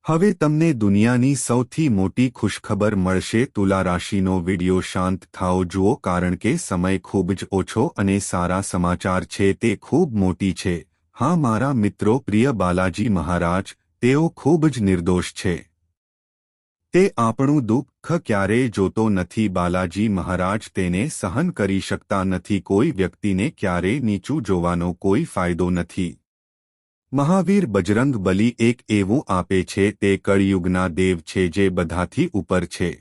હવે તમને દુનિયાની સૌથી મોટી ખુશખબર મળશે। તુલા રાશિનો વિડિયો શાંત થાઓ જુઓ કારણ કે સમય ખૂબ જ ઓછો અને સારા સમાચાર છે તે ખૂબ મોટી છે। હા મારા મિત્રો પ્રિય બાલાજી મહારાજ તેઓ ખૂબ જ નિર્દોષ છે। તે આપણું દુઃખ ક્યારેય જોતો નથી। બાલાજી મહારાજ તેને સહન કરી શકતા નથી। કોઈ વ્યક્તિને ક્યારેય નીચું જોવાનો કોઈ ફાયદો નથી। મહાવીર બજરંગ બલી એક એવું આપે છે તે કળિયુગના દેવ છે જે બધાથી ઉપર છે।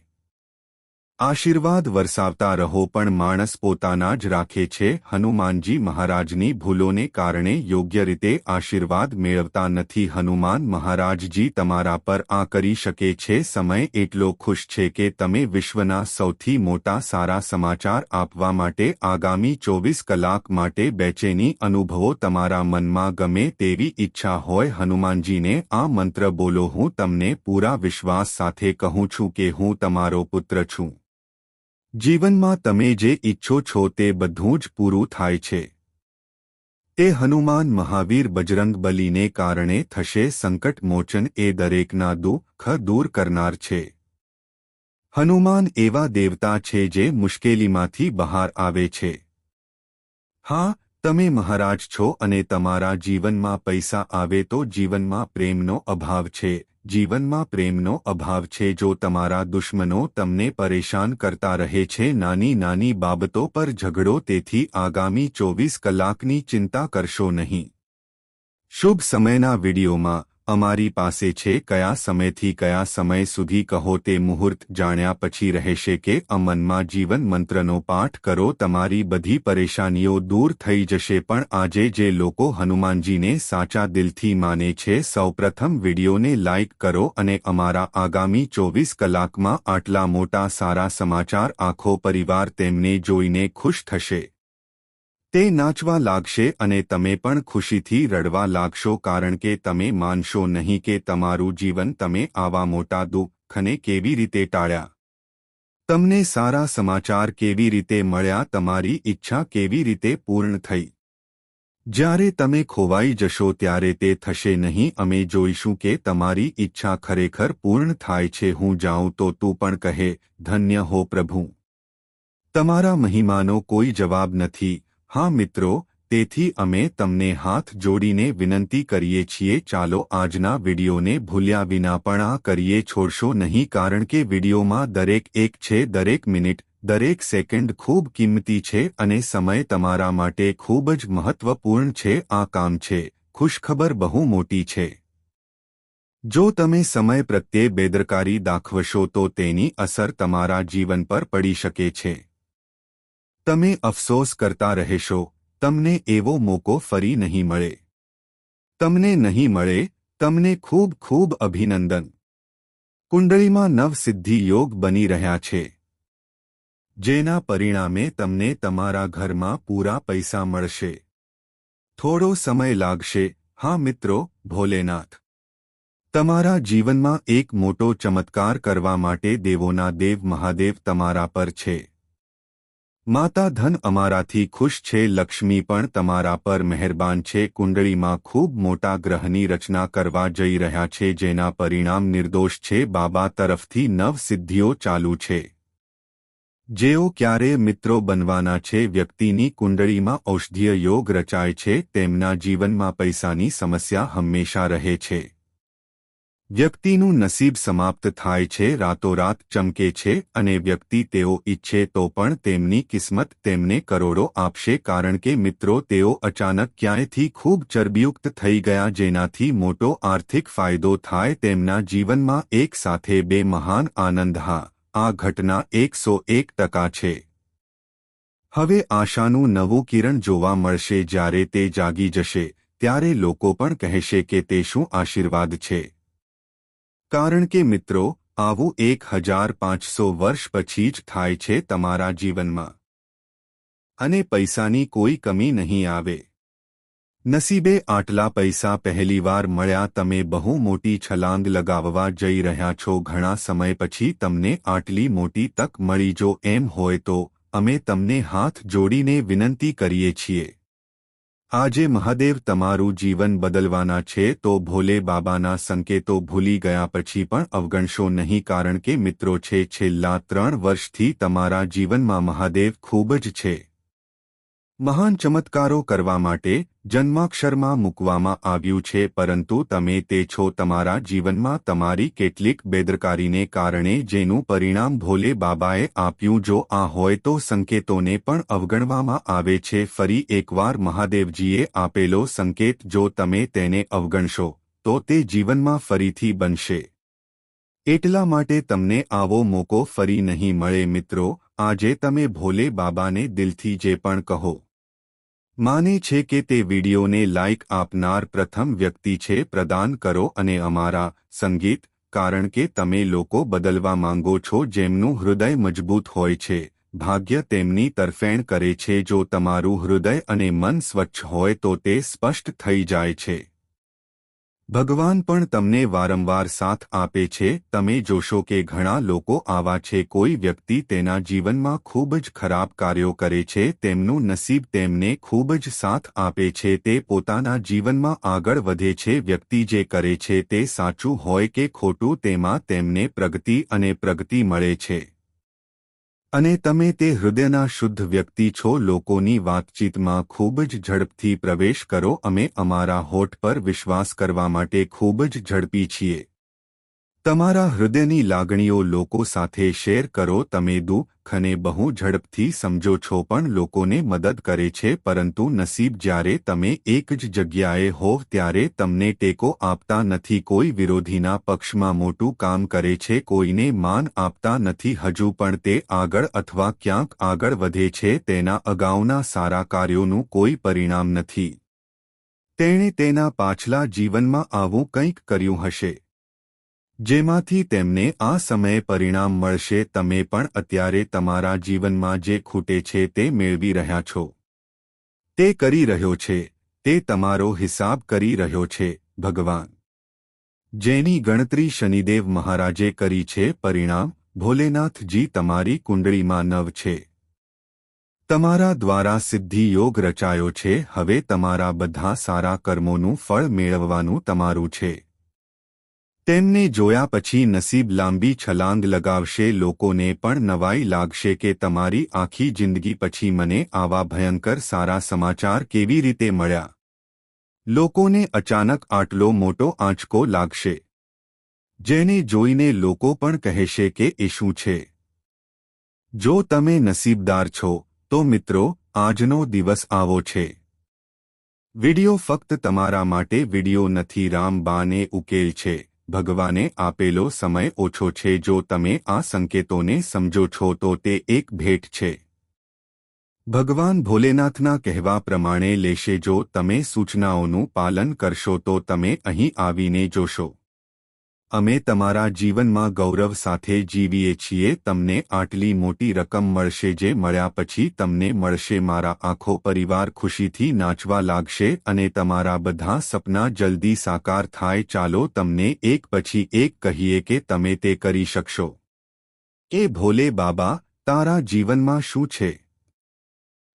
આશીર્વાદ વરસાવતા રહો પણ માણસ પોતાના જ રાખે છે। હનુમાનજી મહારાજની ભૂલોને કારણે યોગ્ય રીતે આશીર્વાદ મેળવતા નથી। હનુમાન મહારાજજી તમારા પર આ કરી શકે છે। સમય એટલો ખુશ છે કે તમે વિશ્વના સૌથી મોટા સારા સમાચાર આપવા માટે આગામી 24 કલાક માટે બેચેની અનુભવો। તમારા મનમાં ગમે તેવી ઈચ્છા હોય હનુમાનજીને આ મંત્ર બોલો। હું તમને પૂરા વિશ્વાસ સાથે કહું છું કે હું તમારો પુત્ર છું। જીવનમાં તમે જે ઈચ્છો છો તે બધું જ પૂરું થાય છે। તે હનુમાન મહાવીર બજરંગ બલીને કારણે થશે। સંકટ મોચન એ દરેકના દુઃખ દૂર કરનાર છે। હનુમાન એવા દેવતા છે જે મુશ્કેલીમાંથી બહાર આવે છે। હા તમે મહારાજ છો અને તમારા જીવનમાં પૈસા આવે તો જીવનમાં પ્રેમનો અભાવ છે। જીવનમાં પ્રેમનો અભાવ છે જો તમારા દુશ્મનો તમને પરેશાન કરતા રહે છે। નાની નાની બાબતો પર ઝઘડો। તેથી આગામી 24 કલાકની ચિંતા કરશો નહીં। શુભ સમયના વિડીયોમાં અમારી પાસે છે। કયા સમયથી કયા સમય સુધી કહો તે મુહૂર્ત જાણ્યા પછી રહેશે કે મનમાં જીવન મંત્રનો પાઠ કરો। તમારી બધી પરેશાનીઓ દૂર થઈ જશે। પણ આજે જે લોકો હનુમાનજીને સાચા દિલથી માને છે સૌપ્રથમ વિડીયોને લાઇક કરો અને અમારા આગામી 24 કલાકમાં આટલા મોટા સારા સમાચાર આખો પરિવાર તેમને જોઈને ખુશ થશે। તે નાચવા લાગશે અને તમે પણ ખુશીથી રડવા લાગશો કારણ કે તમે માનશો નહીં કે તમારું જીવન તમે આવા મોટા દુઃખને કેવી રીતે ટાળ્યા। તમને સારા સમાચાર કેવી રીતે મળ્યા। તમારી ઈચ્છા કેવી રીતે પૂર્ણ થઈ। જ્યારે તમે ખોવાઈ જશો ત્યારે તે થશે નહીં। અમે જોઈશું કે તમારી ઈચ્છા ખરેખર પૂર્ણ થાય છે। હું જાઉં તો તું પણ કહે ધન્ય હો પ્રભુ। તમારા મહિમાનો કોઈ જવાબ નથી। હા મિત્રો તેથી અમે તમને હાથ જોડીને વિનંતી કરીએ છીએ ચાલો આજના વિડીયોને ભૂલ્યા વિના પણ આ કરીએ છોડશો નહીં કારણ કે વિડીયોમાં દરેક એક છે। દરેક મિનિટ દરેક સેકન્ડ ખૂબ કિંમતી છે અને સમય તમારા માટે ખૂબ જ મહત્વપૂર્ણ છે। આ કામ છે ખુશખબર બહુ મોટી છે। જો તમે સમય પ્રત્યે બેદરકારી દાખવશો તો તેની અસર તમારા જીવન પર પડી શકે છે। તમે અફસોસ કરતા રહેશો। તમને એવો મોકો ફરી નહીં મળે। તમને નહીં મળે। તમને ખૂબ ખૂબ અભિનંદન। કુંડળીમાં નવસિદ્ધિ યોગ બની રહ્યા છે જેના પરિણામે તમને તમારા ઘરમાં પૂરા પૈસા મળશે। થોડો સમય લાગશે। હા મિત્રો ભોલેનાથ તમારા જીવનમાં એક મોટો ચમત્કાર કરવા માટે દેવોના દેવ મહાદેવ તમારા પર છે। માતા ધન અમારાથી ખુશ છે। લક્ષ્મી પણ તમારા પર મહેરબાન છે। કુંડળીમાં ખૂબ મોટા ગ્રહની રચના કરવા જઈ રહ્યા છે જેના પરિણામ નિર્દોષ છે। બાબા તરફથી નવ સિદ્ધિઓ ચાલુ છે જેઓ ક્યારે મિત્રો બનવાના છે। વ્યક્તિની કુંડળીમાં ઔષધીય યોગ રચાય છે। તેમના જીવનમાં પૈસાની સમસ્યા હંમેશા રહે છે। વ્યક્તિનું નસીબ સમાપ્ત થાય છે। રાતોરાત ચમકે છે અને વ્યક્તિ તેઓ ઈચ્છે તો પણ તેમની કિસ્મત તેમને કરોડો આપશે કારણ કે મિત્રો તેઓ અચાનક ક્યાંયથી ખૂબ ચરબીયુક્ત થઈ ગયા જેનાથી મોટો આર્થિક ફાયદો થાય તેમના જીવનમાં એક સાથે બે મહાન આનંદ। હા આ ઘટના 101% છે। હવે આશાનું નવું કિરણ જોવા મળશે। જ્યારે તે જાગી જશે ત્યારે લોકો પણ કહેશે કે તે શું આશીર્વાદ છે કારણ કે મિત્રો આવું 1500 વર્ષ પછી જ થાય છે તમારા જીવનમાં અને પૈસાની કોઈ કમી નહીં આવે। નસીબે આટલા પૈસા પહેલીવાર મળ્યા। તમે બહુ મોટી છલાંગ લગાવવા જઈ રહ્યા છો। ઘણા સમય પછી તમને આટલી મોટી તક મળી। જો એમ હોય તો અમે તમને હાથ જોડીને વિનંતી કરીએ છીએ આજે મહાદેવ તમારું જીવન બદલવાના છે તો ભોલે બાબાના સંકેતો ભૂલી ગયા પછી પણ અવગણશો નહીં, કારણ કે મિત્રો છે છેલ્લા 3 વર્ષથી તમારા જીવનમાં મહાદેવ ખૂબ જ છે. મહાન ચમત્કારો કરવા માટે જન્માક્ષરમાં મૂકવામાં આવ્યું છે, પરંતુ તમે તે છો તમારા જીવનમાં તમારી કેટલીક બેદરકારીને કારણે, જેનું પરિણામ ભોલે બાબાએ આપ્યું. જો આ હોય તો સંકેતોને પણ અવગણવામાં આવે છે. ફરી એકવાર મહાદેવજીએ આપેલો સંકેત જો તમે તેને અવગણશો તો તે જીવનમાં ફરીથી બનશે. એટલા માટે તમને આવો મોકો ફરી નહીં મળે. મિત્રો, આજે તમે ભોલે બાબાને દિલથી જે પણ કહો, માને છે કે તે વિડીયોને લાઇક આપનાર પ્રથમ વ્યક્તિ છે. પ્રદાન કરો અને અમારા સંગીત, કારણ કે તમે લોકો બદલવા માંગો છો જેમનું હૃદય મજબૂત હોય છે. ભાગ્ય તેમની તરફેણ કરે છે. જો તમારું હૃદય અને મન સ્વચ્છ હોય તો તે સ્પષ્ટ થઈ જાય છે. ભગવાન પણ તમને વારંવાર સાથ આપે છે. તમે જોશો કે ઘણા લોકો આવા છે, કોઈ વ્યક્તિ તેના જીવનમાં ખૂબ જ ખરાબ કાર્યો કરે છે, તેમનું નસીબ તેમને ખૂબ જ સાથ આપે છે, તે પોતાના જીવનમાં આગળ વધે છે. વ્યક્તિ જે કરે છે તે સાચું હોય કે ખોટું, તેમાં તેમને પ્રગતિ અને પ્રગતિ મળે છે. અને તમે તે હૃદયના શુદ્ધ વ્યક્તિ છો. લોકોની વાતચીતમાં ખૂબ જ ઝડપથી પ્રવેશ કરો. અમે અમારા હોઠ પર વિશ્વાસ કરવા માટે ખૂબ જ ઝડપી છીએ. તમારા હૃદયની લાગણીઓ લોકો સાથે શેર કરો. તમે દુઃખને બહુ ઝડપથી સમજો છો પણ લોકોને મદદ કરે છે, પરંતુ નસીબ જ્યારે તમે એક જ જગ્યાએ હોવ ત્યારે તમને ટેકો આપતા નથી. કોઈ વિરોધીના પક્ષમાં મોટું કામ કરે છે, કોઈને માન આપતા નથી. હજુ પણ તે આગળ અથવા ક્યાંક આગળ વધે છે. તેના અગાઉના સારા કાર્યોનું કોઈ પરિણામ નથી. તેણે તેના પાછલા જીવનમાં આવું કંઈક કર્યું હશે જેમાંથી તેમને આ સમયે પરિણામ મળશે. તમે પણ અત્યારે તમારા જીવનમાં જે ખૂટે છે તે મેળવી રહ્યા છો. તે કરી રહ્યો છે. તે તમારો હિસાબ કરી રહ્યો છે. ભગવાન જેની ગણતરી શનિદેવ મહારાજે કરી છે. પરિણામ ભોલેનાથજી તમારી કુંડળીમાં 9 છે. તમારા દ્વારા સિદ્ધિ યોગ રચાયો છે. હવે તમારા બધા સારા કર્મોનું ફળ મેળવવાનું તમારું છે. તેમને જોયા પછી નસીબ લાંબી છલાંગ લગાવશે. લોકોને પણ નવાઈ લાગશે કે તમારી આખી જિંદગી પછી મને આવા ભયંકર સારા સમાચાર કેવી રીતે મળ્યા. લોકોને અચાનક આટલો મોટો આંચકો લાગશે, જેને જોઈને લોકો પણ કહેશે કે એ શું છે. જો તમે નસીબદાર છો તો મિત્રો, આજનો દિવસ આવો છે. વિડિયો ફક્ત તમારા માટે વિડિયો નથી, રામબાને ઉકેલ છે. ભગવાને આપેલો સમય ઓછો છે. જો તમે આ સંકેતોને સમજો છો તો તે એક ભેટ છે. ભગવાન ભોલેનાથના કહેવા પ્રમાણે લેશે. જો તમે સૂચનાઓનું પાલન કરશો તો તમે અહીં આવીને જોશો. અમે તમારા જીવનમાં ગૌરવ સાથે જીવીએ છીએ. તમને આટલી મોટી રકમ મળશે જે મળ્યા પછી તમને મળશે. મારા આખો પરિવાર ખુશીથી નાચવા લાગશે અને તમારા બધા સપના જલ્દી સાકાર થાય. ચાલો તમને એક પછી એક કહીએ કે તમે તે કરી શકશો. એ ભોલે બાબા, તારા જીવનમાં શું છે?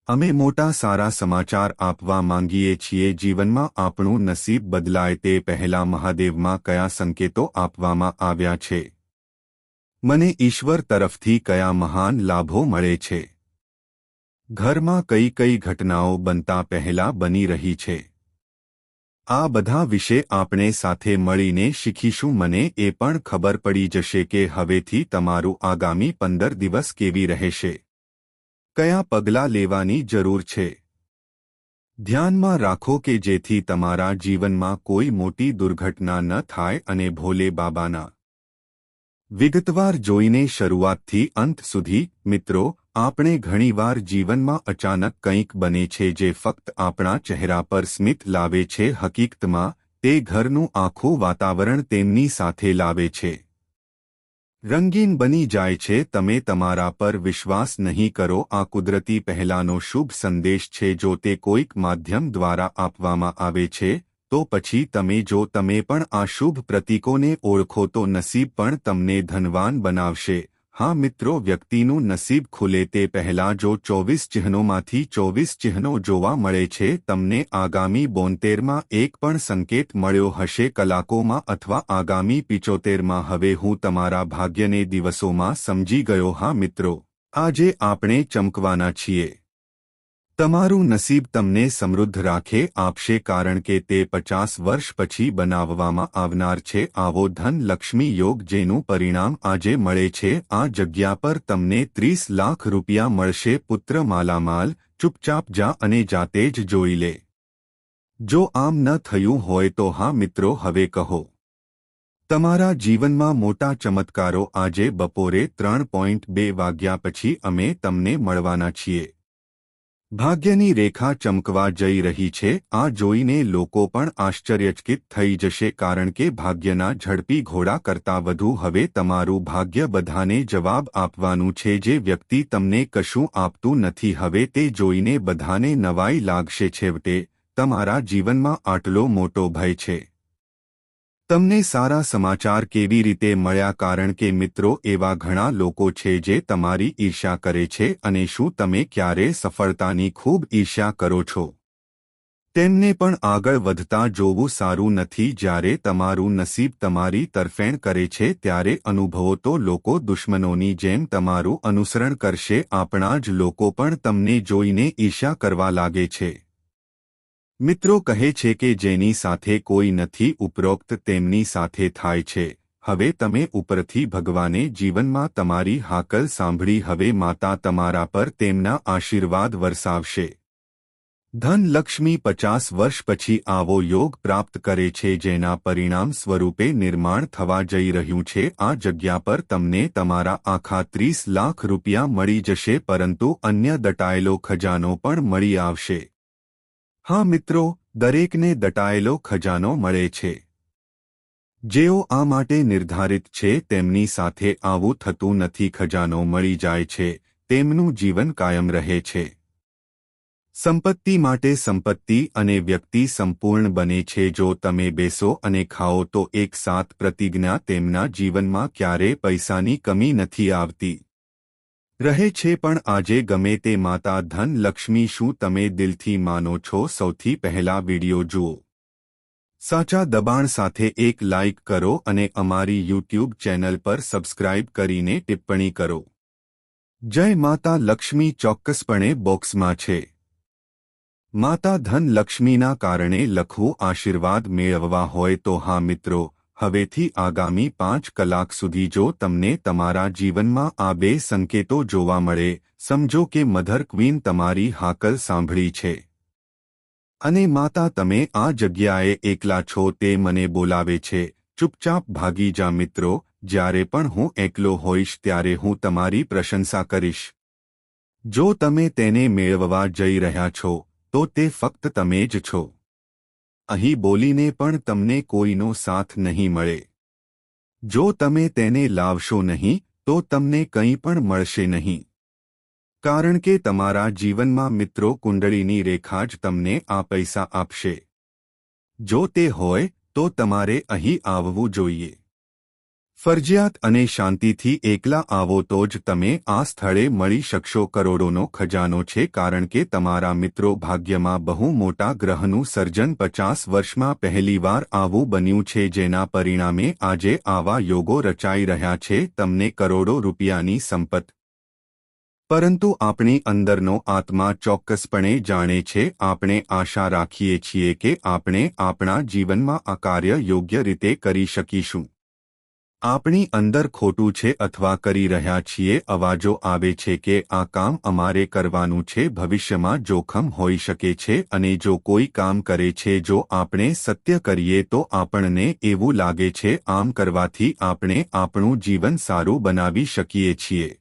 અમે મોટા સારા સમાચાર આપવા માંગીએ છીએ. જીવનમાં આપણું નસીબ બદલાય તે પહેલા મહાદેવમાં કયા સંકેતો આપવામાં આવ્યા છે? મને ઈશ્વર તરફથી કયા મહાન લાભો મળે છે? ઘરમાં કઈ કઈ ઘટનાઓ બનતા પહેલા બની રહી છે? આ બધા વિશે આપણે સાથે મળીને શીખીશું. મને એ પણ ખબર પડી જશે કે હવેથી તમારું આગામી 15 દિવસ કેવી રહેશે. કયા પગલાં લેવાની જરૂર છે? ધ્યાનમાં રાખો કે જેથી તમારા જીવનમાં કોઈ મોટી દુર્ઘટના ન થાય અને ભોલે બાબાના વિગતવાર જોઈને શરૂઆતથી અંત સુધી. મિત્રો, આપણે ઘણીવાર જીવનમાં અચાનક કંઈક બને છે જે ફક્ત આપણા ચહેરા પર સ્મિત લાવે છે. હકીકતમાં તે ઘરનું આખું વાતાવરણ તેમની સાથે લાવે છે. રંગીન બની જાય છે. તમે તમારા પર વિશ્વાસ નહીં કરો. આ કુદરતી પહેલાનો શુભ સંદેશ છે. જો તે કોઈક માધ્યમ દ્વારા આપવામાં આવે છે તો પછી જો તમે પણ આ શુભ પ્રતીકોને ઓળખો તો નસીબ પણ તમને ધનવાન બનાવશે. હા મિત્રો, વ્યક્તિનું નસીબ ખુલે તે પહેલાં જો 24 ચિહ્નોમાંથી 24 ચિહ્નો જોવા મળે છે, તમને આગામી 72માં એક પણ સંકેત મળ્યો હશે કલાકોમાં અથવા આગામી 75માં. હવે હું તમારા ભાગ્યને દિવસોમાં સમજી ગયો. હા મિત્રો, આજે આપણે ચમકવાના છીએ. તમારું નસીબ તમને સમૃદ્ધ રાખે આપશે, કારણ કે તે 50 વર્ષ પછી બનાવવામાં આવનાર છે આવો ધન લક્ષ્મી યોગ, જેનું પરિણામ આજે મળે છે. આ જગ્યા પર તમને 30 લાખ રૂપિયા મળશે. પુત્ર માલામાલ. ચૂપચાપ જા અને જાતે જ જોઈ લે. જો આમ ન થયું હોય તો હા મિત્રો, હવે કહો. તમારા જીવનમાં મોટા ચમત્કારો આજે બપોરે 3:02 વાગ્યા પછી અમે તમને મળવાના છીએ. ભાગ્યની રેખા ચમકવા જઈ રહી છે. આ જોઈને લોકો પણ આશ્ચર્યચકિત થઈ જશે, કારણ કે ભાગ્યના ઝડપી ઘોડા કરતાં વધુ હવે તમારું ભાગ્ય બધાને જવાબ આપવાનું છે. જે વ્યક્તિ તમને કશું આપતું નથી, હવે તે જોઈને બધાને નવાઈ લાગશે. છેવટે તમારા જીવનમાં આટલો મોટો ભય છે. તમને સારા સમાચાર કેવી રીતે મળ્યા? કારણ કે મિત્રો, એવા ઘણા લોકો છે જે તમારી ઈર્ષ્યા કરે છે. અને શું તમે ક્યારે સફળતાની ખૂબ ઈર્ષ્યા કરો છો? તેમને પણ આગળ વધતા જોવું સારું નથી. જ્યારે તમારું નસીબ તમારી તરફેણ કરે છે ત્યારે અનુભવો તો લોકો દુશ્મનોની જેમ તમારું અનુસરણ કરશે. આપણા જ લોકો પણ તમને જોઈને ઈર્ષ્યા કરવા લાગે છે. મિત્રો કહે છે કે જેની સાથે કોઈ નથી, ઉપરોક્ત તેમની સાથે થાય છે. હવે તમે ઉપરથી ભગવાને જીવનમાં તમારી હાકલ સાંભળી. હવે માતા તમારા પર તેમના આશીર્વાદ વરસાવશે. ધન લક્ષ્મી 50 વર્ષ પછી આવો યોગ પ્રાપ્ત કરે છે, જેના પરિણામ સ્વરૂપે નિર્માણ થવા જઈ રહ્યું છે. આ જગ્યા પર તમને તમારા આખા 30 લાખ રૂપિયા મળી જશે, પરંતુ અન્ય દટાયેલો ખજાનો પણ મળી આવશે. હા મિત્રો, દરેકને દટાયેલો ખજાનો મળે છે. જેઓ આ માટે નિર્ધારિત છે તેમની સાથે આવું થતું નથી. ખજાનો મળી જાય છે, તેમનું જીવન કાયમ રહે છે. સંપત્તિ માટે સંપત્તિ અને વ્યક્તિ સંપૂર્ણ બને છે. જો તમે બેસો અને ખાઓ તો એક સાથ પ્રતિજ્ઞા, તેમના જીવનમાં ક્યારે પૈસાની કમી નથી આવતી. રહે છે પણ આજે ગમે તે માતા ધન લક્ષ્મી. શું તમે દિલથી માનો છો? સૌથી પહેલા વિડિયો જુઓ. સાચા દબાણ સાથે એક લાઇક કરો અને અમારી YouTube ચેનલ પર સબસ્ક્રાઇબ કરીને ટિપ્પણી કરો. જય માતા લક્ષ્મી ચોક્કસપણે બોક્સમાં છે. માતા ધન લક્ષ્મીના કારણે લખવું આશીર્વાદ મેળવવા હોય તો હા મિત્રો, હવેથી આગામી 5 કલાક સુધી જો તમને તમારા જીવનમાં આ બે સંકેતો જોવા મળે, સમજો કે મધર ક્વીન તમારી હાકલ સાંભળી છે. અને માતા, તમે આ જગ્યાએ એકલા છો, તે મને બોલાવે છે. ચૂપચાપ ભાગી જા મિત્રો. જ્યારે પણ હું એકલો હોઈશ ત્યારે હું તમારી પ્રશંસા કરીશ. જો તમે તેને મેળવવા જઈ રહ્યા છો તો તે ફક્ત તમે જ છો. અહીં બોલીને પણ તમને કોઈનો સાથ નહીં મળે. જો તમે તેને લાવશો નહીં તો તમને કંઈ પણ મળશે નહીં. કારણ કે તમારા જીવનમાં મિત્રો કુંડળીની રેખા જ તમને આ પૈસા આપશે. જો તે હોય તો તમારે અહીં આવવું જોઈએ. ફરજિયાત અને શાંતિથી એકલા આવો તો જ તમે આ સ્થળે મળી શકશો. કરોડોનો ખજાનો છે, કારણ કે તમારા મિત્રો ભાગ્યમાં બહુ મોટા ગ્રહનું સર્જન 50 વર્ષમાં પહેલીવાર આવું બન્યું છે, જેના પરિણામે આજે આવા યોગો રચાઈ રહ્યા છે. તમને કરોડો રૂપિયાની સંપત્તિ. પરંતુ આપણી અંદરનો આત્મા ચોક્કસપણે જાણે છે. આપણે આશા રાખીએ છીએ કે આપણે આપણા જીવનમાં આ કાર્ય યોગ્ય રીતે કરી શકીશું. આપણી અંદર ખોટું છે અથવા કરી રહ્યા છીએ. અવાજો આવે છે કે આ કામ અમારે કરવાનું છે. ભવિષ્યમાં જોખમ હોઈ શકે છે અને જો કોઈ કામ કરે છે, જો આપણે સત્ય કરીએ તો આપણને એવું લાગે છે આમ કરવાથી આપણે આપણું જીવન સારું બનાવી શકીએ છીએ.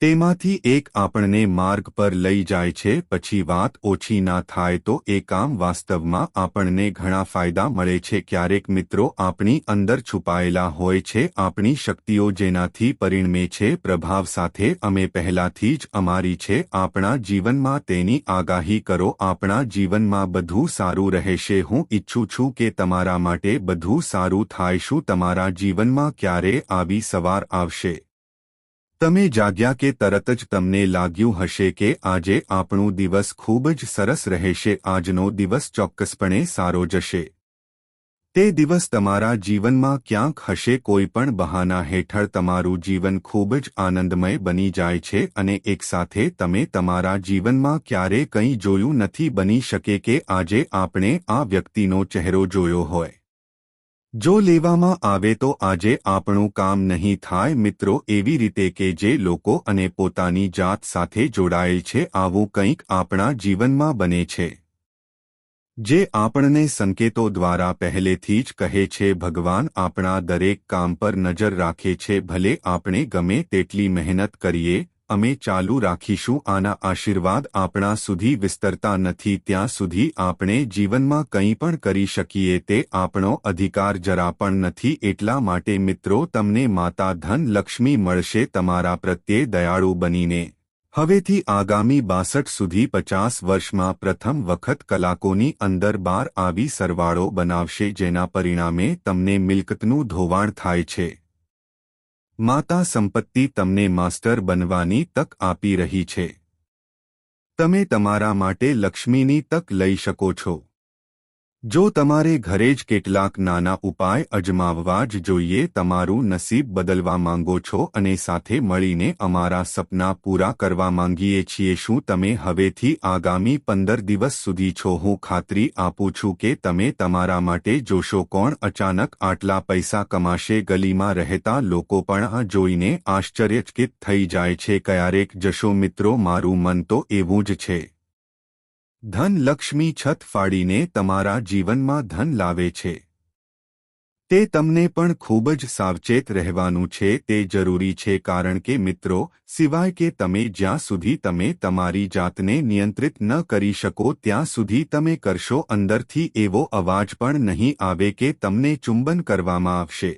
તેમાંથી એક આપણને માર્ગ પર લઈ જાય છે. પછી વાત ઓછી ના થાય તો એ કામ વાસ્તવમાં આપણને ઘણા ફાયદા મળે છે. ક્યારેક મિત્રો આપણી અંદર છુપાયેલા હોય છે આપણી શક્તિઓ, જેનાથી પરિણમે છે પ્રભાવ સાથે. અમે પહેલાથી જ અમારી છે આપણા જીવનમાં તેની આગાહી કરો. આપણા જીવનમાં બધું સારું રહેશે. હું ઈચ્છું છું કે તમારા માટે બધું સારું થાય. શું તમારા જીવનમાં ક્યારે આવી સવાર આવશે તમે જાગ્યા કે તરત જ તમને લાગ્યું હશે કે આજે આપણો દિવસ ખૂબ જ સરસ રહેશે, આજનો દિવસ ચોક્કસપણે સારો જશે। તે દિવસ તમારા જીવનમાં ક્યાંક હશે, કોઈ પણ બહાના હેઠળ તમારું જીવન ખૂબ જ આનંદમય બની જાય છે અને એકસાથે તમે તમારા જીવનમાં ક્યારેય કંઈ જોયું નથી। બની શકે કે આજે આપણે આ વ્યક્તિનો ચહેરો જોયો હોય। જો લેવામાં આવે તો આજે આપણું કામ નહીં થાય મિત્રો, એવી રીતે કે જે લોકો અને પોતાની જાત સાથે જોડાયેલ છે, આવું કંઈક આપણા જીવનમાં બને છે જે આપણને સંકેતો દ્વારા પહેલેથી જ કહે છે। ભગવાન આપણા દરેક કામ પર નજર રાખે છે, ભલે આપણે ગમે તેટલી મહેનત કરીએ, અમે ચાલુ રાખીશું। આના આશીર્વાદ આપણા સુધી વિસ્તરતા નથી ત્યાં સુધી આપણે જીવનમાં કંઈ પણ કરી શકીએ તે આપણો અધિકાર જરા પણ નથી। એટલા માટે મિત્રો, તમને માતા ધન લક્ષ્મી મળશે તમારા પ્રત્યે દયાળુ બનીને। હવેથી આગામી 62 સુધી 50 વર્ષમાં પ્રથમ વખત કલાકોની અંદર 12 આવી સરવાળો બનાવશે, જેના પરિણામે તમને મિલકતનું ધોવાણ થાય છે। માતા સંપત્તિ તમને માસ્ટર બનવાની તક આપી રહી છે। તમે તમારા માટે લક્ષ્મીની તક લઈ શકો છો। જો તમારે ઘરે જ કેટલાક નાના ઉપાય અજમાવવા જ જોઈએ, તમારું નસીબ બદલવા માંગો છો અને સાથે મળીને અમારા સપના પૂરા કરવા માંગીએ છીએ। શું તમે હવેથી આગામી 15 દિવસ સુધી છો? હું ખાતરી આપું છું કે તમે તમારા માટે જોશો। કોણ અચાનક આટલા પૈસા કમાશે? ગલીમાં રહેતા લોકો પણ આ જોઈને આશ્ચર્યચકિત થઈ જાય છે। ક્યારેક જશો મિત્રો, મારું મન તો એવું જ છે। ધન લક્ષ્મી છત ફાડીને તમારા જીવનમાં ધન લાવે છે। તે તમને પણ ખૂબ જ સાવચેત રહેવાનું છે। તે જરૂરી છે કારણ કે મિત્રો, સિવાય કે તમે જ્યાં સુધી તમે તમારી જાતને નિયંત્રિત ન કરી શકો ત્યાં સુધી તમે કરશો। અંદરથી એવો અવાજ પણ નહીં આવે કે તમને ચુંબન કરવામાં આવશે।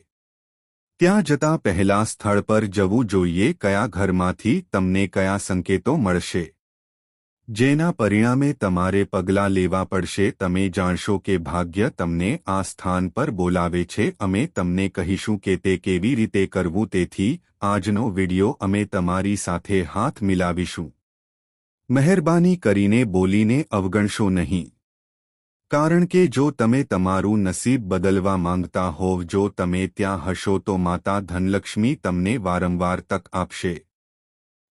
ત્યાં જતા પહેલા સ્થળ પર જવું જોઈએ। કયા ઘરમાંથી તમને કયા સંકેતો મળશે, જેના પરિણામે તમારે પગલાં લેવા પડશે। તમે જાણશો કે ભાગ્ય તમને આ સ્થાન પર બોલાવે છે। અમે તમને કહીશું કે તે કેવી રીતે કરવું। તેથી આજનો વિડિયો અમે તમારી સાથે હાથ મિલાવીશું। મહેરબાની કરીને બોલીને અવગણશો નહીં, કારણ કે જો તમે તમારું નસીબ બદલવા માંગતા હોવ, જો તમે ત્યાં હશો તો માતા ધનલક્ષ્મી તમને વારંવાર તક આપશે।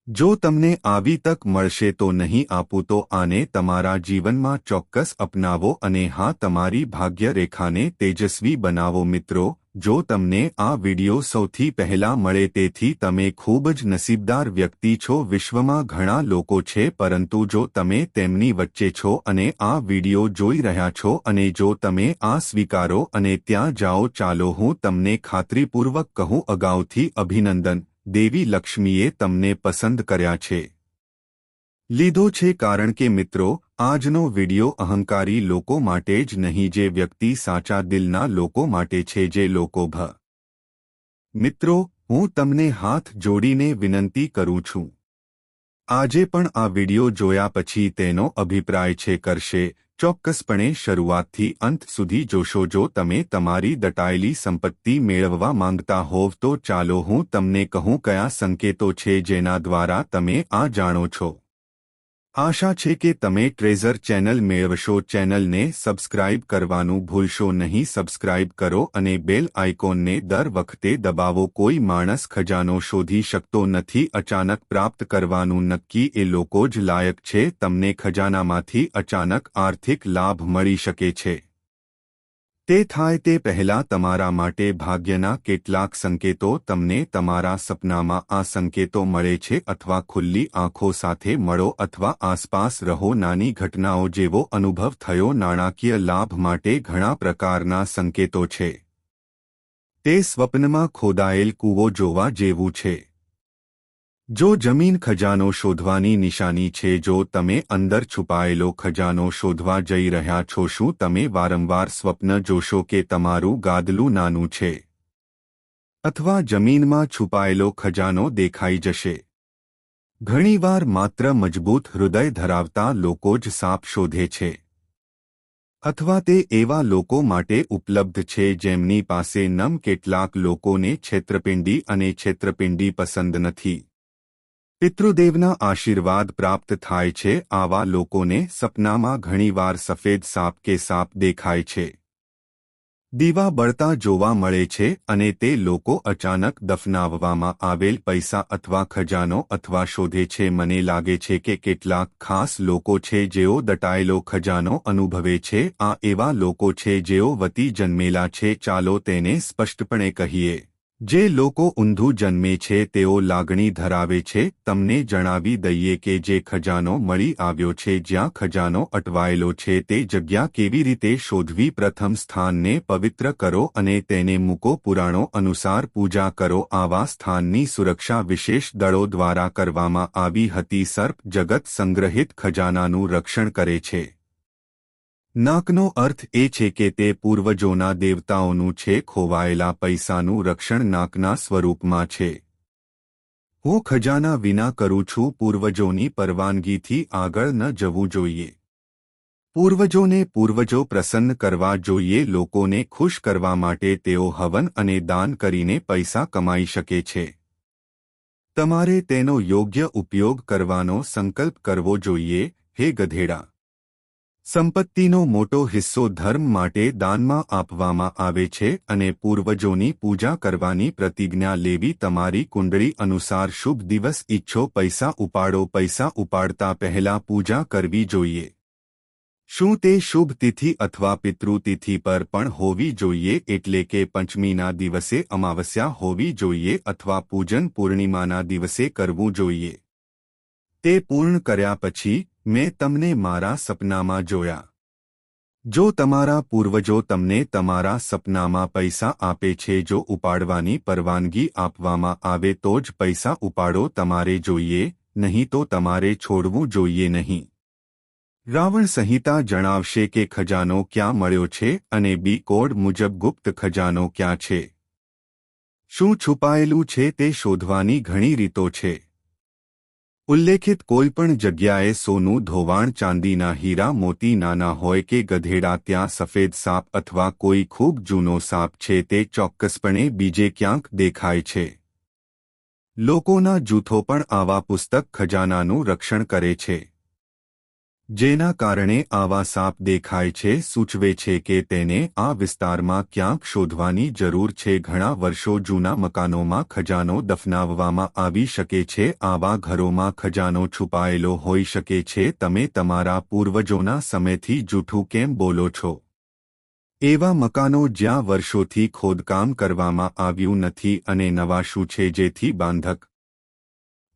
જો તમને આવી તક મળશે તો નહીં આપું તો આને તમારા જીવનમાં ચોક્કસ અપનાવો અને હા, તમારી ભાગ્ય રેખાને તેજસ્વી બનાવો। મિત્રો, જો તમને આ વિડિયો સૌથી પહેલા મળે તેથી તમે ખૂબ જ નસીબદાર વ્યક્તિ છો। વિશ્વમાં ઘણા લોકો છે, પરંતુ જો તમે તેમની વચ્ચે છો અને આ વિડિયો જોઈ રહ્યા છો અને જો તમે આ સ્વીકારો અને ત્યાં જાઓ, ચાલો હું તમને ખાતરીપૂર્વક કહું, અગાઉથી અભિનંદન। દેવી લક્ષ્મીએ તમને પસંદ કર્યા છે, લીધો છે, કારણ કે મિત્રો, આજનો વિડિયો અહંકારી લોકો માટે જ નહીં, જે વ્યક્તિ સાચા દિલના લોકો માટે છે, જે લોકો મિત્રો, હું તમને હાથ જોડીને વિનંતી કરું છું, આજે પણ આ વિડિયો જોયા પછી તેનો અભિપ્રાય છે કરશે। ચોક્કસપણે શરૂઆતથી અંત સુધી જોશો। જો તમે તમારી દટાયેલી સંપત્તિ મેળવવા માંગતા હોવ તો ચાલો હું તમને કહું કયા સંકેતો છે જેના દ્વારા તમે આ જાણો છો। આશા છે કે તમે ટ્રેઝર ચેનલ મેળવશો। ચેનલને સબસ્ક્રાઇબ કરવાનું ભૂલશો નહીં। સબસ્ક્રાઇબ કરો અને બેલ આઇકોનને દર વખતે દબાવો। કોઈ માણસ ખજાનો શોધી શકતો નથી, અચાનક પ્રાપ્ત કરવાનું નક્કી એ લોકો જ લાયક છે। તમને ખજાનામાંથી અચાનક આર્થિક લાભ મળી શકે છે। તે થાય તે પહેલા તમારા માટે ભાગ્યના કેટલાક સંકેતો તમને તમારા સપનામાં આ સંકેતો મળે છે, અથવા ખુલ્લી આંખો સાથે મળો અથવા આસપાસ રહો। નાની ઘટનાઓ જેવો અનુભવ થયો, નાણાકીય લાભ માટે ઘણા પ્રકારના સંકેતો છે। તે સ્વપ્નમાં ખોદાયેલ કૂવો જોવા જેવું છે। જો જમીન ખજાનો શોધવાની નિશાની છે, જો તમે અંદર છુપાયેલો ખજાનો શોધવા જઈ રહ્યા છો, શું તમે વારંવાર સ્વપ્ન જોશો કે તમારું ગાદલું નાનું છે અથવા જમીનમાં છુપાયેલો ખજાનો દેખાઈ જશે? ઘણીવાર માત્ર મજબૂત હૃદય ધરાવતા લોકો જ સાપ શોધે છે, અથવા તે એવા લોકો માટે ઉપલબ્ધ છે જેમની પાસે નમ કેટલાક લોકોને છેતરપિંડી અને છેતરપિંડી પસંદ નથી। પિતૃદેવના આશીર્વાદ પ્રાપ્ત થાય છે. આવા લોકોને સપનામાં ઘણીવાર સફેદ સાપ કે સાપ દેખાય છે. દીવા બળતા જોવા મળે છે અને તે લોકો અચાનક દફનાવવામાં આવેલ પૈસા અથવા ખજાનો અથવા શોધે છે. મને લાગે છે કે કેટલાક ખાસ લોકો છે જેઓ દટાયેલો ખજાનો અનુભવે છે. આ એવા લોકો છે જેઓ વતી જન્મેલા છે. ચાલો તેને સ્પષ્ટપણે કહીએ. જે લોકો ઊંધું જન્મે છે તેઓ લાગણી ધરાવે છે. તમને જણાવી દઈએ કે જે ખજાનો મળી આવ્યો છે, જ્યાં ખજાનો અટવાયેલો છે તે જગ્યા કેવી રીતે શોધવી. પ્રથમ સ્થાનને પવિત્ર કરો અને તેને મૂકો. પુરાણો અનુસાર પૂજા કરો. આવા સ્થાનની સુરક્ષા વિશેષ દળો દ્વારા કરવામાં આવી હતી. સર્પ જગત સંગ્રહિત ખજાનાનું રક્ષણ કરે છે. નાકનો અર્થ એ છે કે તે પૂર્વજોના દેવતાઓનું છે. ખોવાયેલા પૈસાનું રક્ષણ નાકના સ્વરૂપમાં છે. હું ખજાના વિના કરું છું. પૂર્વજોની પરવાનગીથી આગળ ન જવું જોઈએ. પૂર્વજો પ્રસન્ન કરવા જોઈએ. લોકોને ખુશ કરવા માટે તેઓ હવન અને દાન કરીને પૈસા કમાઈ શકે છે. તમારે તેનો યોગ્ય ઉપયોગ કરવાનો સંકલ્પ કરવો જોઈએ. હે ગધેડા! સંપત્તિનો મોટો હિસ્સો ધર્મ માટે દાનમાં આપવામાં આવે છે અને પૂર્વજોની પૂજા કરવાની પ્રતિજ્ઞા લેવી. તમારી કુંડળી અનુસાર શુભ દિવસ ઈચ્છો. પૈસા ઉપાડો. પૈસા ઉપાડતા પહેલા પૂજા કરવી જોઈએ. શું તે શુભ તિથિ અથવા પિતૃતિથિ પર પણ હોવી જોઈએ, એટલે કે પંચમીના દિવસે, અમાવસ્યા હોવી જોઈએ અથવા પૂજન પૂર્ણિમાના દિવસે કરવું જોઈએ? તે પૂર્ણ કર્યા પછી મેં તમને મારા સપનામાં જોયા. જો તમારા પૂર્વજો તમને તમારા સપનામાં પૈસા આપે છે, જો ઉપાડવાની પરવાનગી આપવામાં આવે તો જ પૈસા ઉપાડો. તમારે જોઈએ, નહીં તો તમારે છોડવું જોઈએ નહીં. રાવણ સંહિતા જણાવશે કે ખજાનો ક્યાં મળ્યો છે અને બી કોડ મુજબ ગુપ્ત ખજાનો ક્યાં છે. શું છુપાયેલું છે તે શોધવાની ઘણી રીતો છે. ઉલ્લેખિત કોઈપણ જગ્યાએ સોનું, ધોવાણ, ચાંદીના હીરા, મોતી નાના હોય કે ગધેડા, ત્યાં સફેદ સાપ અથવા કોઈ ખૂબ જૂનો સાપ છે તે ચોક્કસપણે બીજે ક્યાંક દેખાય છે. લોકોના જૂથો પણ આવા પુસ્તક ખજાનાનું રક્ષણ કરે છે. જેના કારણે આવા સાપ દેખાય છે સૂચવે છે કે તેને આ વિસ્તારમાં ક્યાંક શોધવાની જરૂર છે. ઘણા વર્ષો જૂના મકાનોમાં ખજાનો દફનાવવામાં આવી શકે છે. આવા ઘરોમાં ખજાનો છુપાયેલો હોઈ શકે છે. તમે તમારા પૂર્વજોના સમયથી જૂઠું કેમ બોલો છો? એવા મકાનો જ્યાં વર્ષોથી ખોદકામ કરવામાં આવ્યું નથી અને નવા શું છે જેથી બાંધક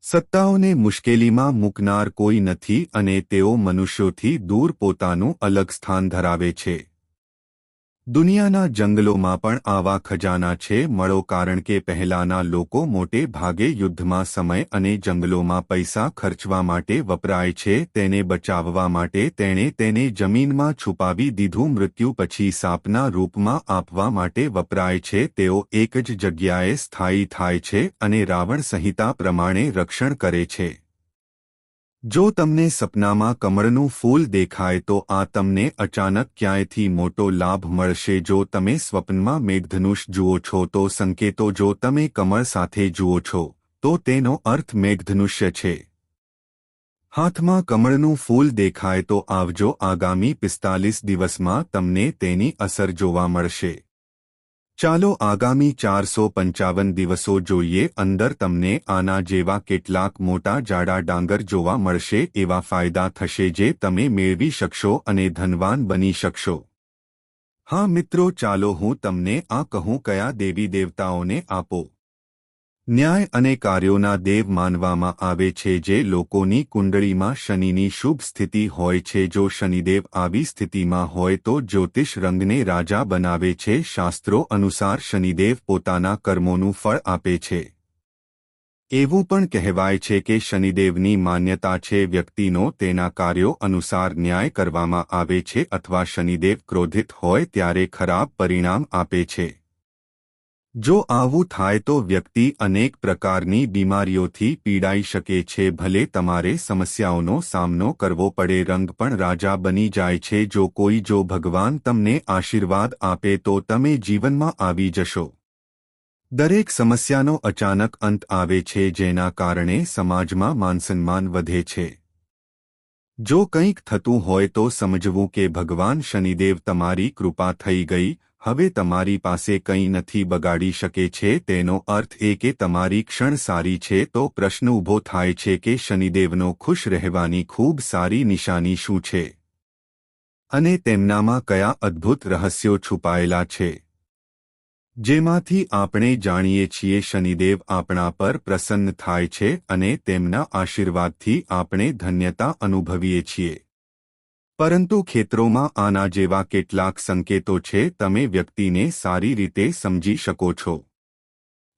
સત્તાઓને મુશ્કેલીમાં મૂકનાર કોઈ નથી અને તેઓ મનુષ્યોથી દૂર પોતાનું અલગ સ્થાન ધરાવે છે. દુનિયાના જંગલોમાં પણ આવા ખજાના છે. મળો, કારણ કે પહેલાના લોકો મોટે ભાગે યુદ્ધમાં સમય અને જંગલોમાં પૈસા ખર્ચવા માટે વપરાય છે. તેને બચાવવા માટે તેણે તેને જમીનમાં છુપાવી દીધું. મૃત્યુ પછી સાપના રૂપમાં આપવા માટે વપરાય છે. તેઓ એક જ જગ્યાએ સ્થાયી થાય છે અને રાવણ સંહિતા પ્રમાણે રક્ષણ કરે છે. જો તમને સપનામાં કમળનું ફૂલ દેખાય તો આ તમને અચાનક ક્યાંયથી મોટો લાભ મળશે. જો તમે સ્વપ્નમાં મેઘધનુષ જુઓ છો તો સંકેતો. જો તમે કમળ સાથે જુઓ છો તો તેનો અર્થ મેઘધનુષ્ય છે. હાથમાં કમળનું ફૂલ દેખાય તો આવજો. આગામી 45 દિવસમાં તમને તેની અસર જોવા મળશે. ચાલો આગામી 455 દિવસો જોઈએ. અંદર તમને આના જેવા કેટલાક મોટા જાડા ડાંગર જોવા મળશે. એવા ફાયદા થશે જે તમે મેળવી શકશો અને ધનવાન બની શકશો. હા મિત્રો, ચાલો હું તમને આ કહું. કયા દેવી દેવતાઓને આપો? ન્યાય અને કાર્યોના દેવ માનવામાં આવે છે. જે લોકોની કુંડળીમાં શનિની શુભ સ્થિતિ હોય છે. જો શનિદેવ આવી સ્થિતિમાં હોય તો જ્યોતિષ રંગને રાજા બનાવે છે. શાસ્ત્રો અનુસાર શનિદેવ પોતાના કર્મોનું ફળ આપે છે. એવું પણ કહેવાય છે કે શનિદેવની માન્યતા છે વ્યક્તિનો તેના કાર્યો અનુસાર ન્યાય કરવામાં આવે છે અથવા શનિદેવ ક્રોધિત હોય ત્યારે ખરાબ પરિણામ આપે છે. જો આવું થાય તો વ્યક્તિ અનેક પ્રકારની બીમારીઓથી પીડાઈ શકે છે. ભલે તમારે સમસ્યાઓનો સામનો કરવો પડે, રંગ પણ રાજા બની જાય છે. જો ભગવાન તમને આશીર્વાદ આપે તો તમે જીવનમાં આવી જશો. દરેક સમસ્યાનો અચાનક અંત આવે છે, જેના કારણે સમાજમાં માનસન્માન વધે છે. જો કંઈક થતું હોય તો સમજવું કે ભગવાન શનિદેવ તમારી કૃપા થઈ ગઈ, હવે તમારી પાસે કંઈ નથી બગાડી શકે છે. તેનો અર્થ એ કે તમારી ક્ષણ સારી છે. તો પ્રશ્ન ઊભો થાય છે કે શનિદેવનો ખુશ રહેવાની ખૂબ સારી નિશાની શું છે અને તેમનામાં કયા અદ્ભુત રહસ્યો છુપાયેલા છે, જેમાંથી આપણે જાણીએ છીએ. શનિદેવ આપણા પર પ્રસન્ન થાય છે અને તેમના આશીર્વાદથી આપણે ધન્યતા અનુભવીએ છીએ. પરંતુ ખેતરોમાં આના જેવા કેટલાક સંકેતો છે, તમે વ્યક્તિને સારી રીતે સમજી શકો છો.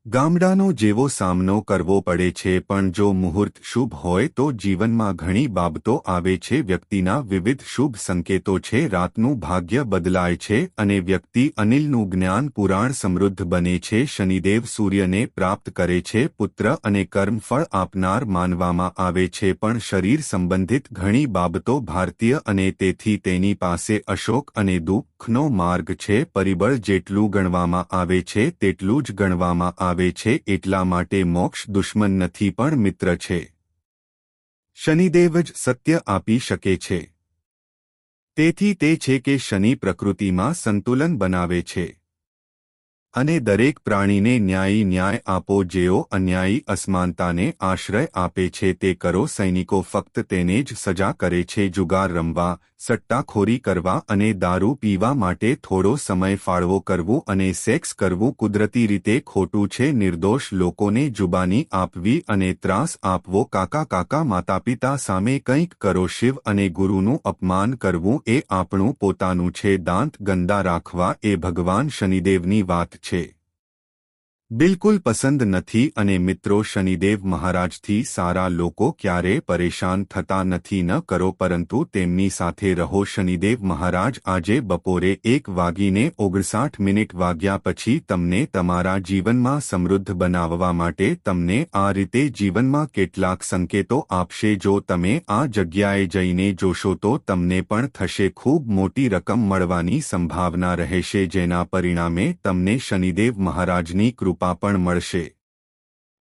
ગામડાનો જેવો સામનો કરવો પડે છે, પણ જો મુહૂર્ત શુભ હોય તો જીવનમાં ઘણી બાબતો આવે છે. વ્યક્તિના વિવિધ શુભ સંકેતો છે. રાતનું ભાગ્ય બદલાય છે અને વ્યક્તિ અનિલનું જ્ઞાન પુરાણ સમૃદ્ધ બને છે. શનિદેવ સૂર્યને પ્રાપ્ત કરે છે. પુત્ર અને કર્મફળ આપનાર માનવામાં આવે છે, પણ શરીર સંબંધિત ઘણી બાબતો ભારતીય અને તેથી તેની પાસે અશોક અને દુઃખનો માર્ગ છે. પરિબળ જેટલું ગણવામાં આવે છે તેટલું જ ગણવામાં આવે છે. એટલા માટે મોક્ષ દુશ્મન નથી પણ મિત્ર છે. શનિદેવ જ સત્ય આપી શકે છે. તેથી તે છે કે શનિ પ્રકૃતિમાં સંતુલન બનાવે છે અને દરેક પ્રાણીને ન્યાય આપો. જેઓ અન્યાયી અસમાનતાને આશ્રય આપે છે તે કરો. સૈનિકો ફક્ત તેને જ સજા કરે છે. જુગાર રમવા, સટ્ટાખોરી કરવા અને દારૂ પીવા માટે થોડો સમય ફાળવો કરવું અને સેક્સ કરવું કુદરતી રીતે ખોટું છે. નિર્દોષ લોકોને જુબાની આપવી અને ત્રાસ આપવો. કાકા માતાપિતા સામે કંઈક કરો. શિવ અને ગુરુનું અપમાન કરવું એ આપણું પોતાનું છે. દાંત ગંદા રાખવા એ ભગવાન શનિદેવની વાત છે. બિલકુલ પસંદ નથી. અને મિત્રો, શનિદેવ મહારાજથી સારા લોકો ક્યારેય પરેશાન થતા નથી. ન કરો પરંતુ તેમની સાથે રહો. શનિદેવ મહારાજ આજે બપોરે 1:59 વાગ્યા પછી તમને તમારા જીવનમાં સમૃદ્ધ બનાવવા માટે તમને આ રીતે જીવનમાં કેટલાક સંકેતો આપશે. જો તમે આ જગ્યાએ જઈને જોશો તો તમને પણ થશે. ખૂબ મોટી રકમ મળવાની સંભાવના રહેશે, જેના પરિણામે તમને શનિદેવ મહારાજની કૃપા પણ મળશે.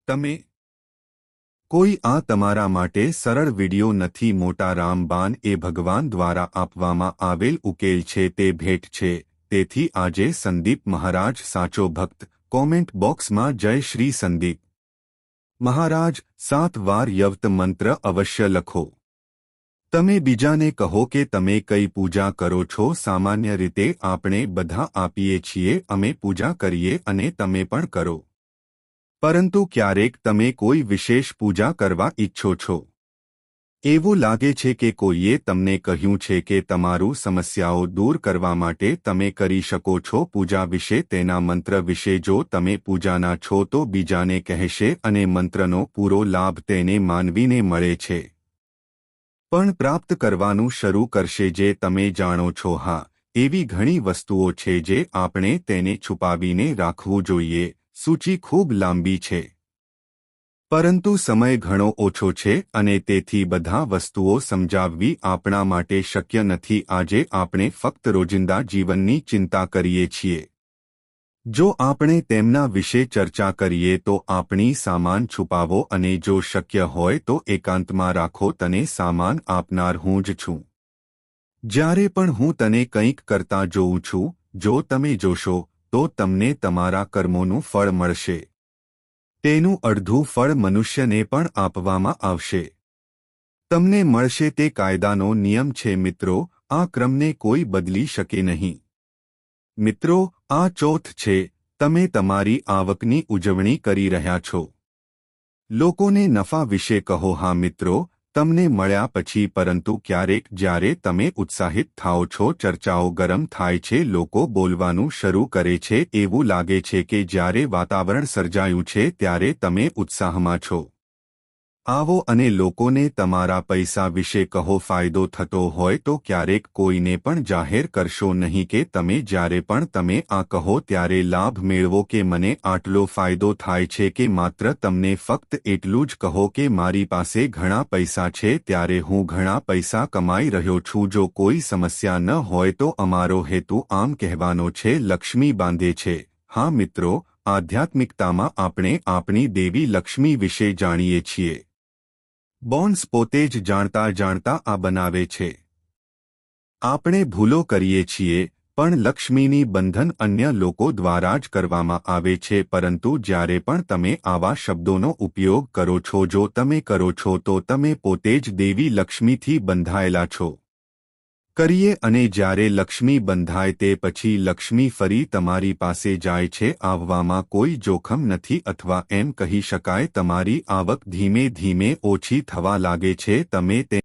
તમે કોઈ આ તમારા માટે સરળ વિડિયો નથી. મોટા રામબાન એ ભગવાન દ્વારા આપવામાં આવેલ ઉકેલ છે. તે ભેટ છે. તેથી આજે સંદીપ મહારાજ સાચો ભક્ત. કોમેન્ટ બોક્સમાં જય શ્રી સંદીપ મહારાજ 7 વાર યવત મંત્ર અવશ્ય લખો. તમે બીજાને કહો કે તમે કઈ પૂજા કરો છો. સામાન્ય રીતે આપણે બધા આપીએ છીએ, અમે પૂજા કરીએ અને તમે પણ કરો. પરંતુ ક્યારેક તમે કોઈ વિશેષ પૂજા કરવા ઈચ્છો છો. એવું લાગે છે કે કોઈએ તમને કહ્યું છે કે તમારું સમસ્યાઓ દૂર કરવા માટે તમે કરી શકો છો પૂજા વિશે, તેના મંત્ર વિશે. જો તમે પૂજાના છો તો બીજાને કહેશે અને મંત્રનો પૂરો લાભ તેને માનવીને મળે છે, પણ પ્રાપ્ત કરવાનું શરૂ કરશે. જે તમે જાણો છો. હા, એવી ઘણી વસ્તુઓ છે જે આપણે તેને છુપાવીને રાખવું જોઈએ. સૂચિ ખૂબ લાંબી છે, પરંતુ સમય ઘણો ઓછો છે અને તેથી બધા વસ્તુઓ સમજાવવી આપણા માટે શક્ય નથી. આજે આપણે ફક્ત રોજિંદા જીવનની ચિંતા કરીએ છીએ. જો આપણે તેમના વિશે ચર્ચા કરીએ તો આપણી સામાન છુપાવો અને જો શક્ય હોય તો એકાંતમાં રાખો. તને સામાન આપનાર હું જ છું. જ્યારે પણ હું તને કંઈક કરતા જોઉં છું, જો તમે જોશો તો તમને તમારા કર્મોનું ફળ મળશે. તેનું અડધું ફળ મનુષ્યને પણ આપવામાં આવશે. તમને મળશે. તે કાયદાનો નિયમ છે. મિત્રો, આ ક્રમને કોઈ બદલી શકે નહીં. મિત્રો, આ ચોથ છે. તમે તમારી આવકની ઉજવણી કરી રહ્યા છો. લોકોને નફા વિશે કહો. હા મિત્રો, તમને મળ્યા પછી. પરંતુ ક્યારેક જ્યારે તમે ઉત્સાહિત થાઓ છો, ચર્ચાઓ ગરમ થાય છે, લોકો બોલવાનું શરૂ કરે છે, એવું લાગે છે કે જ્યારે વાતાવરણ સર્જાયું છે ત્યારે તમે ઉત્સાહમાં છો. આવો અને લોકોને તમારા પૈસા વિશે કહો. ફાયદો થતો હોય તો ક્યારેક કોઈને પણ જાહેર કરશો નહીં કે તમે જ્યારે પણ તમે આ કહો ત્યારે લાભ મેળવો કે મને આટલો ફાયદો થાય છે, કે માત્ર તમને ફક્ત એટલું જ કહો કે મારી પાસે ઘણા પૈસા છે, ત્યારે હું ઘણા પૈસા કમાઈ રહ્યો છું. જો કોઈ સમસ્યા ન હોય તો અમારો હેતુ આમ કહેવાનો છે, લક્ષ્મી બાંધે છે. હા મિત્રો, આધ્યાત્મિકતામાં આપણે આપણી દેવી લક્ષ્મી વિશે જાણીએ છીએ. બોન્સ પોતે જ જાણતા જાણતા આ બનાવે છે. આપણે ભૂલો કરીએ છીએ, પણ લક્ષ્મીની બંધન અન્ય લોકો દ્વારા જ કરવામાં આવે છે. પરંતુ જ્યારે પણ તમે આવા શબ્દોનો ઉપયોગ કરો છો, જો તમે કરો છો તો તમે પોતે જ દેવી લક્ષ્મીથી બંધાયેલા છો. કરીએ અને જ્યારે લક્ષ્મી બંધાય તે પછી લક્ષ્મી ફરી તમારી પાસે જાય છે. આવવામાં કોઈ જોખમ નથી, અથવા એમ કહી શકાય તમારી આવક ધીમે ધીમે ઓછી થવા લાગે છે. તમે તે